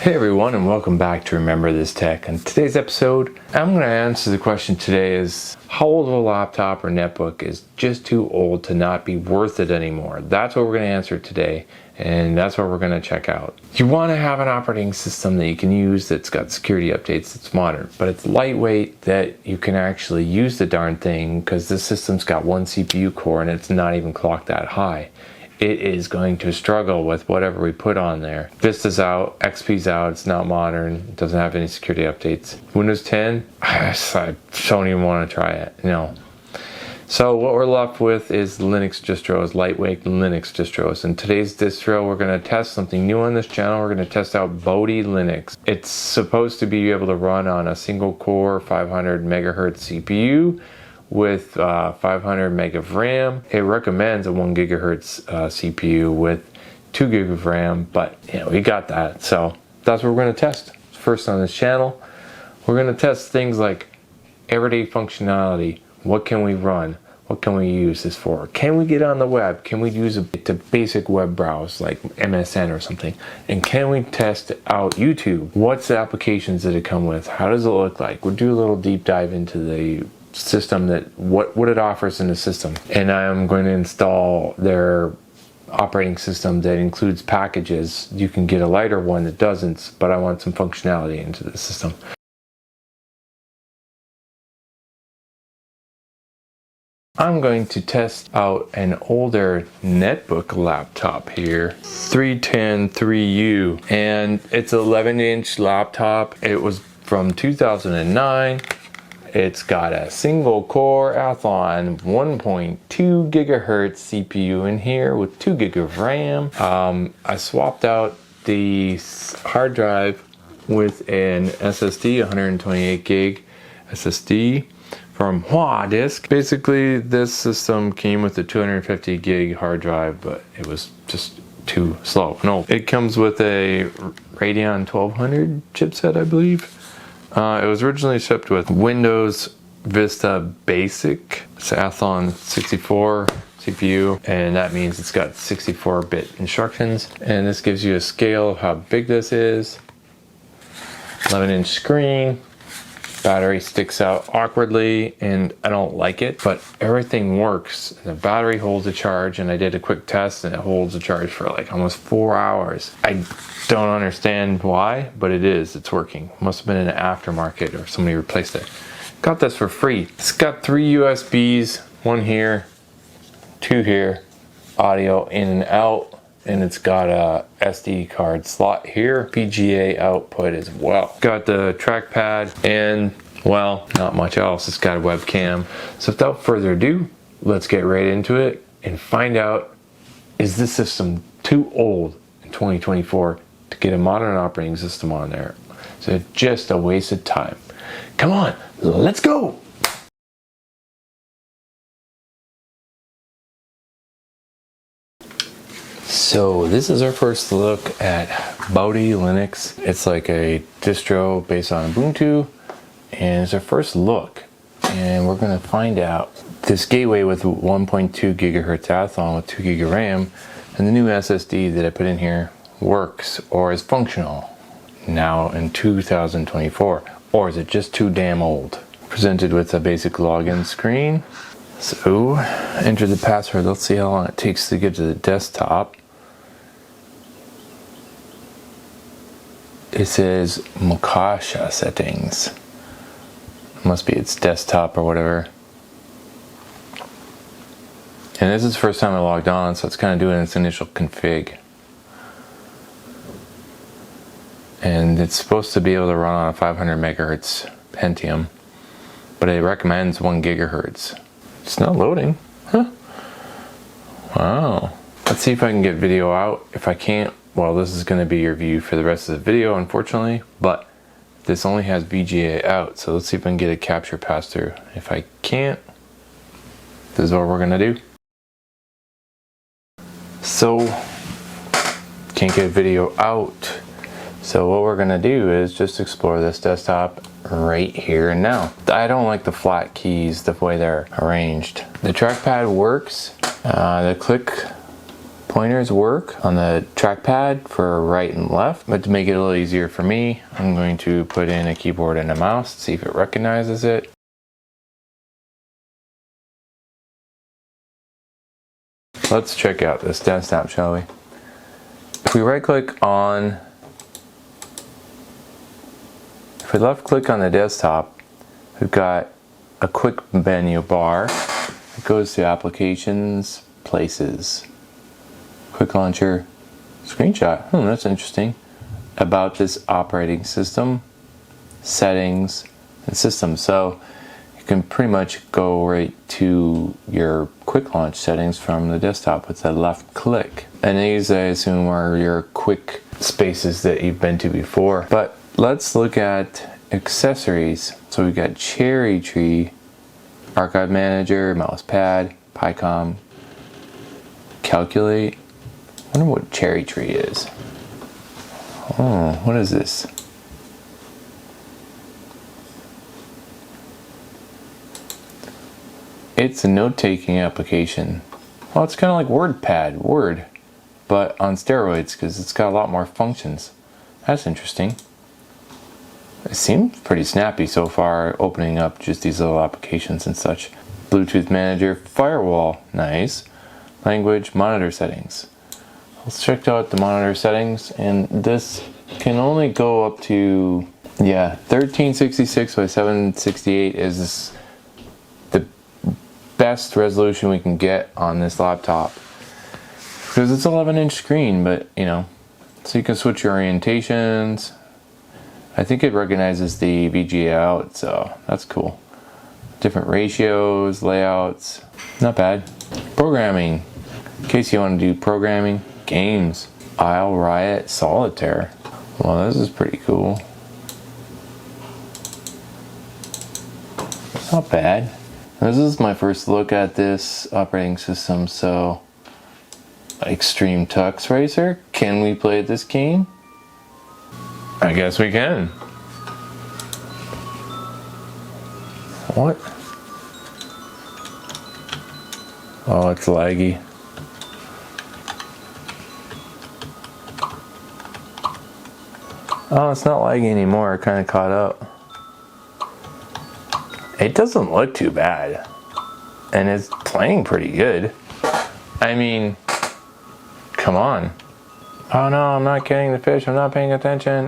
Hey everyone, and welcome back to Remember This Tech. In today's episode, I'm going to answer the question today is, how old of a laptop or netbook is just too old to not be worth it anymore? That's what we're going to answer today, and that's what we're going to check out. You want to have an operating system that you can use that's got security updates, that's modern, but it's lightweight, that you can actually use the darn thing because this system's got one CPU core and it's not even clocked that high. It is going to struggle with whatever we put on there. Vista's out, XP's out, it's not modern, it doesn't have any security updates. Windows 10, I don't even want to try it, no. So what we're left with is Linux distros, lightweight Linux distros. In today's distro, we're going to test something new on this channel. We're going to test out Bodhi Linux. It's supposed to be able to run on a single core 500 megahertz CPU with 500 meg of RAM. It recommends a 1 gigahertz CPU with 2 gig of RAM, but we got that. So that's what we're going to test. First on this channel, we're going to test things like everyday functionality. What can we run? What can we use this for? Can we get on the web? Can we use a basic web browse like MSN or something? And can we test out YouTube? What's the applications that it come with? How does it look like? We'll do a little deep dive into the system, that what it offers in the system, and I'm going to install their operating system that includes packages. You can get a lighter one that doesn't, but I want some functionality into the system. I'm going to test out an older netbook laptop here, 310-3u, and it's an 11-inch laptop. It was from 2009. It's got a single core Athlon 1.2 gigahertz CPU in here with 2 gig of RAM. I swapped out the hard drive with an SSD, 128 gig SSD from Disk. Basically, this system came with a 250 gig hard drive, but it was just too slow. No, it comes with a Radeon 1200 chipset, I believe. It was originally shipped with Windows Vista Basic. It's Athlon 64 CPU, and that means it's got 64-bit instructions. And this gives you a scale of how big this is. 11-inch screen. Battery sticks out awkwardly, and I don't like it, but everything works. The battery holds a charge, and I did a quick test, and it holds a charge for like almost 4 hours. I don't understand why, but it is. It's working. Must have been in an aftermarket or somebody replaced it. Got this for free. It's got 3 USBs, 1 here, 2 here, audio in and out, and it's got a SD card slot here, VGA output as well. Got the trackpad and, well, not much else. It's got a webcam. So without further ado, let's get right into it and find out, is this system too old in 2024 to get a modern operating system on there? So just a waste of time. Come on, let's go. So this is our first look at Bodhi Linux. It's like a distro based on Ubuntu, and it's our first look. And we're going to find out this gateway with 1.2 gigahertz Athlon with 2 gig of RAM and the new SSD that I put in here works or is functional now in 2024, or is it just too damn old? Presented with a basic login screen. So enter the password. Let's see how long it takes to get to the desktop. It says Mokasha settings. Must be its desktop or whatever. And this is the first time I logged on, so it's kind of doing its initial config. And it's supposed to be able to run on a 500 megahertz Pentium, but it recommends 1 gigahertz. It's not loading, huh? Wow. Let's see if I can get video out. If I can't, well, this is going to be your view for the rest of the video, unfortunately, but this only has VGA out, so let's see if I can get a capture pass through. If I can't, this is what we're going to do. So, can't get video out. So what we're going to do is just explore this desktop right here and now. I don't like the flat keys, the way they're arranged. The trackpad works. The click Pointers work on the trackpad for right and left, but to make it a little easier for me, I'm going to put in a keyboard and a mouse, see if it recognizes it. Let's check out this desktop, shall we? If we left click on the desktop, we've got a quick menu bar. It goes to applications, places, quick launcher, screenshot. That's interesting. About this operating system, settings, and systems. So you can pretty much go right to your quick launch settings from the desktop with a left click. And these, I assume, are your quick spaces that you've been to before. But let's look at accessories. So we've got Cherry Tree, Archive Manager, Mouse Pad, PyCom, Calculate. I wonder what Cherry Tree is. Oh, what is this? It's a note-taking application. Well, it's kind of like WordPad, Word, but on steroids because it's got a lot more functions. That's interesting. It seems pretty snappy so far, opening up just these little applications and such. Bluetooth Manager, Firewall, nice. Language, monitor settings. Let's check out the monitor settings, and this can only go up to, 1366 by 768 is the best resolution we can get on this laptop. Because it's 11-inch screen, but so you can switch your orientations. I think it recognizes the VGA out, so that's cool. Different ratios, layouts, not bad. Programming, in case you want to do programming. Games, Isle Riot, Solitaire. Well, this is pretty cool. It's not bad. This is my first look at this operating system, so Extreme Tux Racer. Can we play this game? I guess we can. What? Oh, it's laggy. Oh, it's not laggy anymore. It kind of caught up. It doesn't look too bad. And it's playing pretty good. I mean, come on. Oh no, I'm not getting the fish. I'm not paying attention.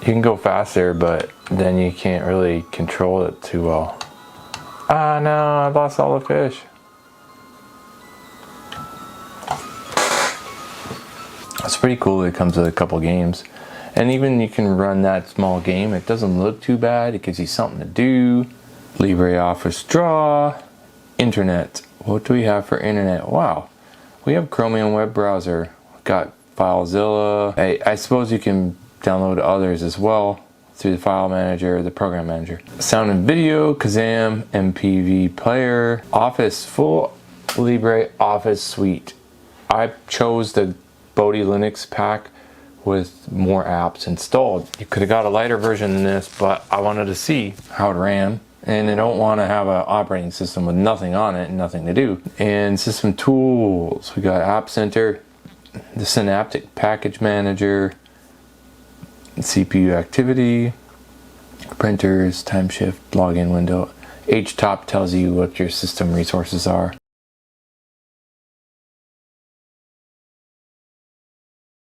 You can go faster, but then you can't really control it too well. Ah no, I lost all the fish. It's pretty cool. It comes with a couple games. And even you can run that small game. It doesn't look too bad. It gives you something to do. Libre Office Draw. Internet. What do we have for internet? Wow. We have Chromium web browser. We've got FileZilla. I suppose you can download others as well through the file manager, the program manager. Sound and video, Kazam, MPV player, Office, full Libre Office suite. I chose the Bodhi Linux pack with more apps installed. You could have got a lighter version than this, but I wanted to see how it ran. And I don't want to have an operating system with nothing on it and nothing to do. And system tools, we got App Center, the Synaptic Package Manager, CPU activity, printers, time shift, login window. HTOP tells you what your system resources are.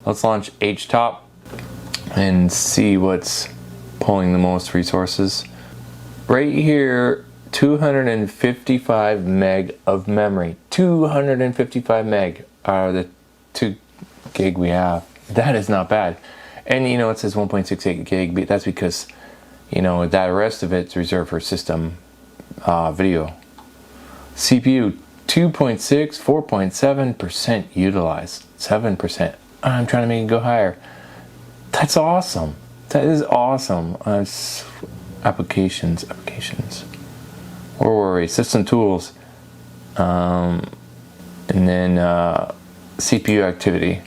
Let's launch HTOP and see what's pulling the most resources. Right here, 255 meg of memory. 255 meg are the 2 gig we have. That is not bad. And it says 1.68 gig, but that's because, that rest of it's reserved for system video. CPU, 2.6, 4.7% utilized, 7%. I'm trying to make it go higher. That's awesome. That is awesome. Applications. Where were we? System tools. And then CPU activity.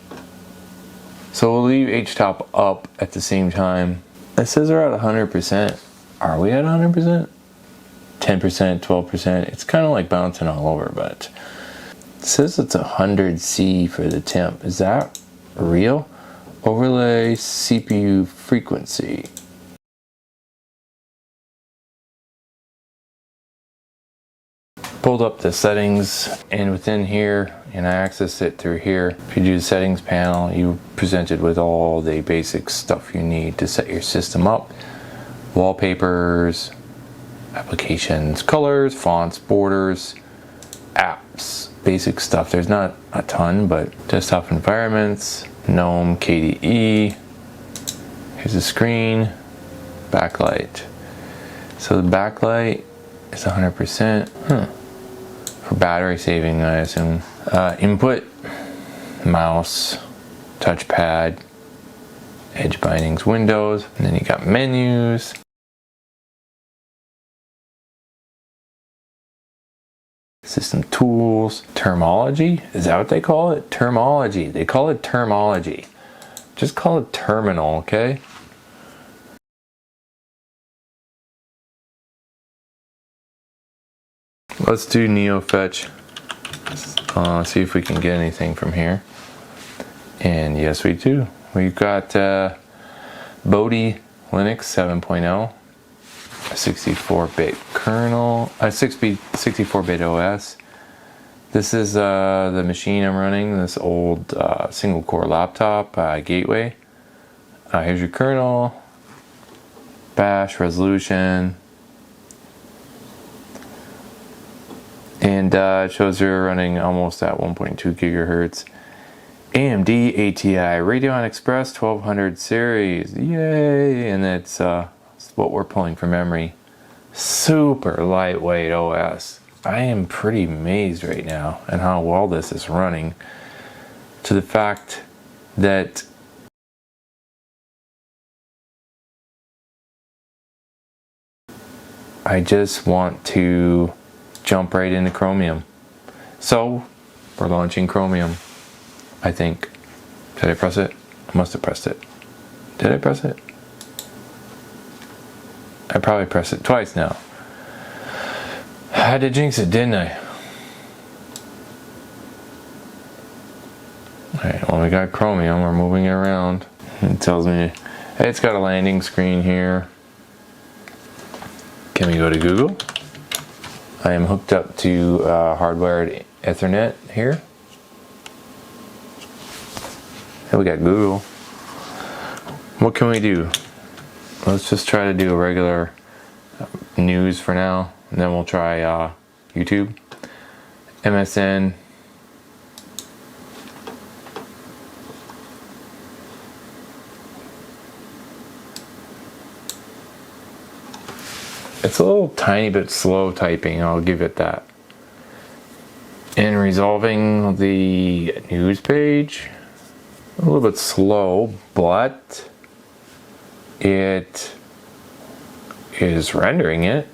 So we'll leave HTOP up at the same time. It says we're at 100%. Are we at 100%? 10%, 12%. It's kind of like bouncing all over, but it says it's 100C for the temp. Is that real? Overlay CPU frequency. Pulled up the settings, and within here, and I access it through here. If you do the settings panel, you're presented with all the basic stuff you need to set your system up. Wallpapers, applications, colors, fonts, borders, apps, basic stuff. There's not a ton, but desktop environments, GNOME, KDE. Here's the screen, backlight. So the backlight is 100%. For battery saving, I assume. Input, mouse, touchpad, edge bindings, windows, and then you got menus. System tools, terminology, is that what they call it? Terminology, they call it terminology. Just call it terminal, okay? Let's do NeoFetch. See if we can get anything from here. And yes, we do. We've got Bodhi Linux 7.0, a 64-bit kernel, a 64-bit OS. This is the machine I'm running, this old single-core laptop, Gateway. Here's your kernel, bash, resolution, and it shows you're running almost at 1.2 gigahertz. AMD ATI Radeon Express 1200 series, yay! And that's what we're pulling from memory. Super lightweight OS. I am pretty amazed right now at how well this is running, to the fact that I just want to jump right into Chromium. So we're launching Chromium, I think. Did I press it? I must have pressed it. Did I press it? I probably pressed it twice now. I had to jinx it, didn't I? Alright, well, we got Chromium, we're moving it around. It tells me, hey, it's got a landing screen here. Can we go to Google? I am hooked up to hardwired Ethernet here. And we got Google. What can we do? Let's just try to do a regular news for now, and then we'll try YouTube, MSN. It's a little tiny bit slow typing, I'll give it that. In resolving the news page, a little bit slow, but it is rendering it.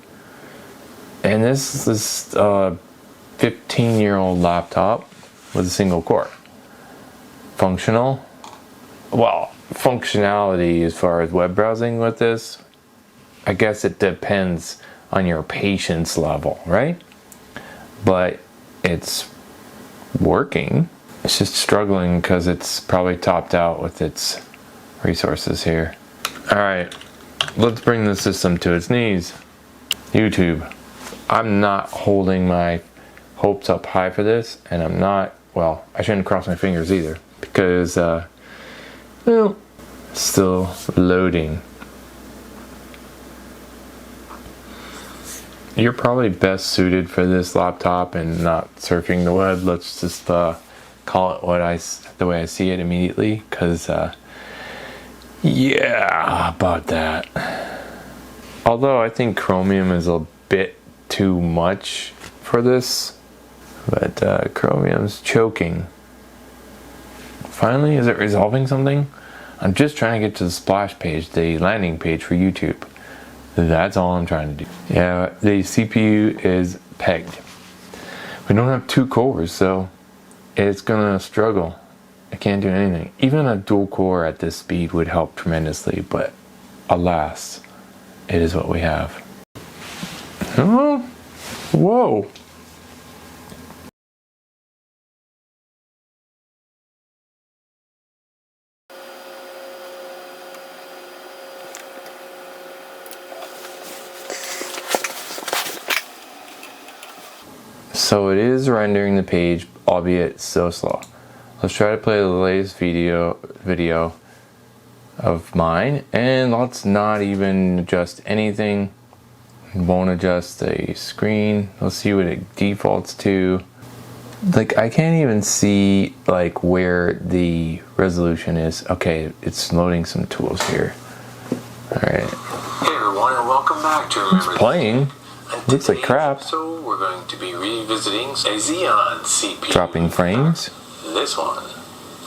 And this is a 15-year-old laptop with a single core. Functional? Well, functionality as far as web browsing with this, I guess it depends on your patience level, right? But it's working. It's just struggling because it's probably topped out with its resources here. Alright, let's bring the system to its knees. YouTube. I'm not holding my hopes up high for this, and I'm not, well, I shouldn't cross my fingers either, because, well, still loading. You're probably best suited for this laptop and not surfing the web. Let's just call it the way I see it immediately, because yeah, about that. Although I think Chromium is a bit too much for this, but Chromium's choking. Finally, is it resolving something? I'm just trying to get to the splash page, the landing page for YouTube. That's all I'm trying to do. Yeah, the CPU is pegged. We don't have 2 cores, so it's gonna struggle. I can't do anything. Even a dual core at this speed would help tremendously, but alas, it is what we have. Well, Whoa. So it is rendering the page, albeit so slow. Let's try to play the latest video of mine, and let's not even adjust anything. Won't adjust the screen. Let's see what it defaults to. Like, I can't even see like where the resolution is. Okay, it's loading some tools here. All right. Hey everyone, and welcome back to Remember It's playing. Looks like crap. So we're going to be revisiting a Xeon CPU. Dropping frames. This one.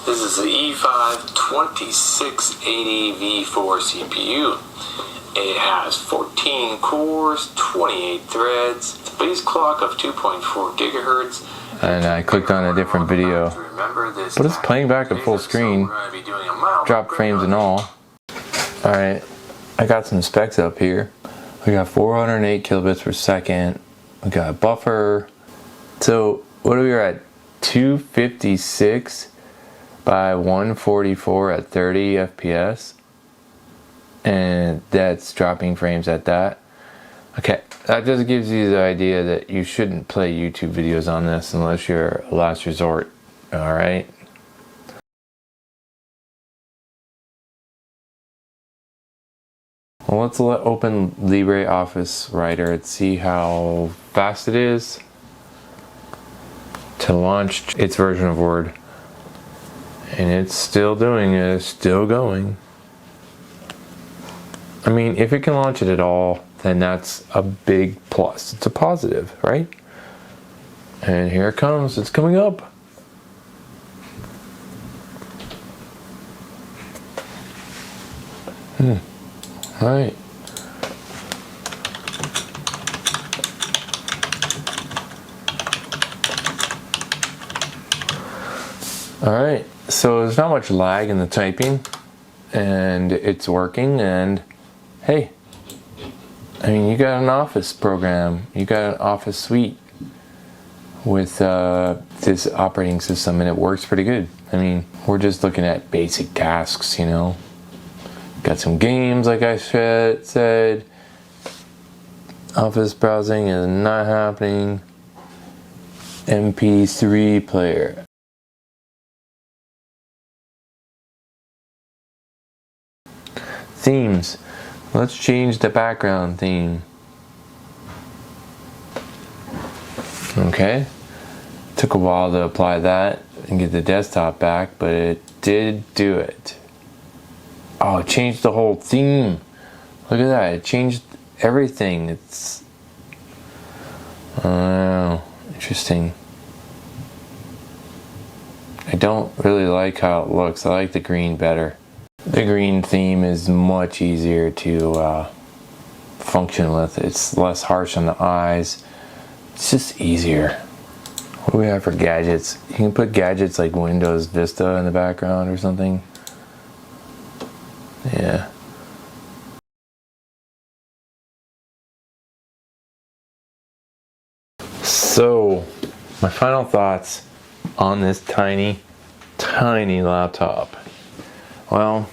This is the E5-2680V4 CPU. It has 14 cores, 28 threads, a base clock of 2.4 gigahertz. And I clicked on a different video, but it's playing back at full screen. Drop frames and all. Alright, I got some specs up here. We got 408 kilobits per second. We got a buffer. So what are we at? 256 by 144 at 30 FPS. And that's dropping frames at that. Okay, that just gives you the idea that you shouldn't play YouTube videos on this unless you're a last resort. Alright? Well, let's open Libre Office Writer and see how fast it is to launch its version of Word. And it's still doing it, it's still going. I mean, if it can launch it at all, then that's a big plus. It's a positive, right? And here it comes, it's coming up. All right. Alright, so there's not much lag in the typing, and it's working, and hey, I mean, you got an Office program, you got an Office suite with this operating system, and it works pretty good. I mean, we're just looking at basic tasks, you know. Got some games, like I said. Office browsing is not happening. MP3 player. Themes. Let's change the background theme. Okay. Took a while to apply that and get the desktop back, but it did do it. Oh, it changed the whole theme. Look at that. It changed everything. It's interesting. I don't really like how it looks. I like the green better. The green theme is much easier to function with. It's less harsh on the eyes. It's just easier. What do we have for gadgets? You can put gadgets like Windows Vista in the background or something. Yeah. So, my final thoughts on this tiny laptop. Well,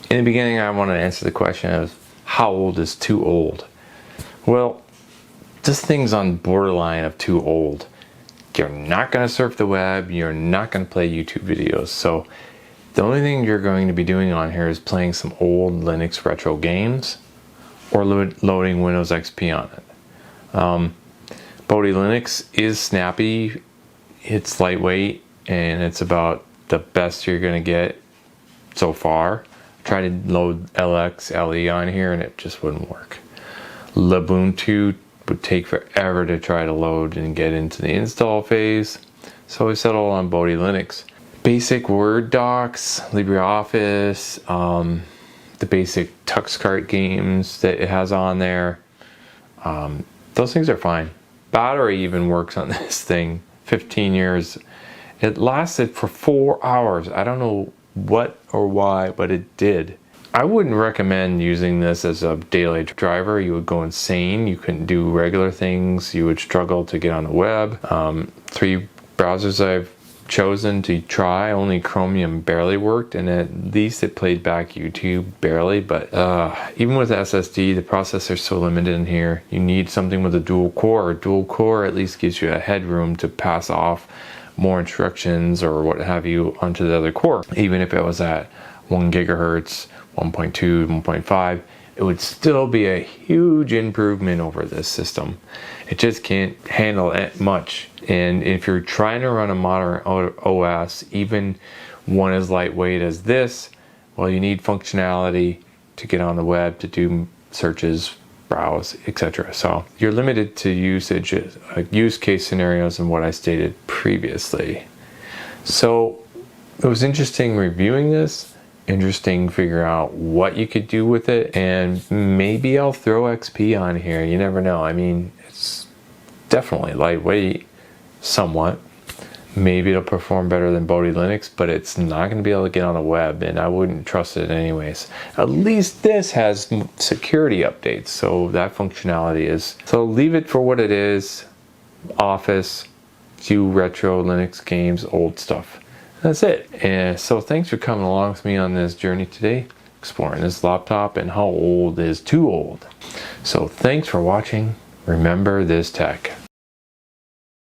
in the beginning I want to answer the question of how old is too old? Well, this thing's on borderline of too old. You're not going to surf the web, you're not going to play YouTube videos, so the only thing you're going to be doing on here is playing some old Linux retro games or loading Windows XP on it. Bodhi Linux is snappy, it's lightweight, and it's about the best you're going to get so far. Try to load LXLE on here and it just wouldn't work. Ubuntu would take forever to try to load and get into the install phase, so we settled on Bodhi Linux. Basic Word docs, Libre Office, the basic TuxKart games that it has on there, those things are fine. Battery even works on this thing. 15 years. It lasted for 4 hours. I don't know what or why, but it did. I wouldn't recommend using this as a daily driver. You would go insane. You couldn't do regular things. You would struggle to get on the web. 3 browsers I've chosen to try, only Chromium barely worked, and at least it played back YouTube barely. But even with SSD, the processor's so limited in here. You need something with a dual core. Dual core at least gives you a headroom to pass off more instructions or what have you onto the other core. Even if it was at 1 gigahertz, 1.2, 1.5, it would still be a huge improvement over this system. It just can't handle it much. And if you're trying to run a modern OS, even one as lightweight as this, well, you need functionality to get on the web, to do searches, browse, etc. So you're limited to usage, use case scenarios and what I stated previously. So it was interesting reviewing this. Interesting figure out what you could do with it, and maybe I'll throw XP on here. You never know. I mean, it's definitely lightweight, somewhat. Maybe it'll perform better than Bodhi Linux, but it's not going to be able to get on the web, and I wouldn't trust it anyways. At least this has security updates, so that functionality is. So leave it for what it is. Office, few retro Linux games, old stuff. That's it. And so thanks for coming along with me on this journey today, exploring this laptop and how old is too old. So thanks for watching. Remember this tech.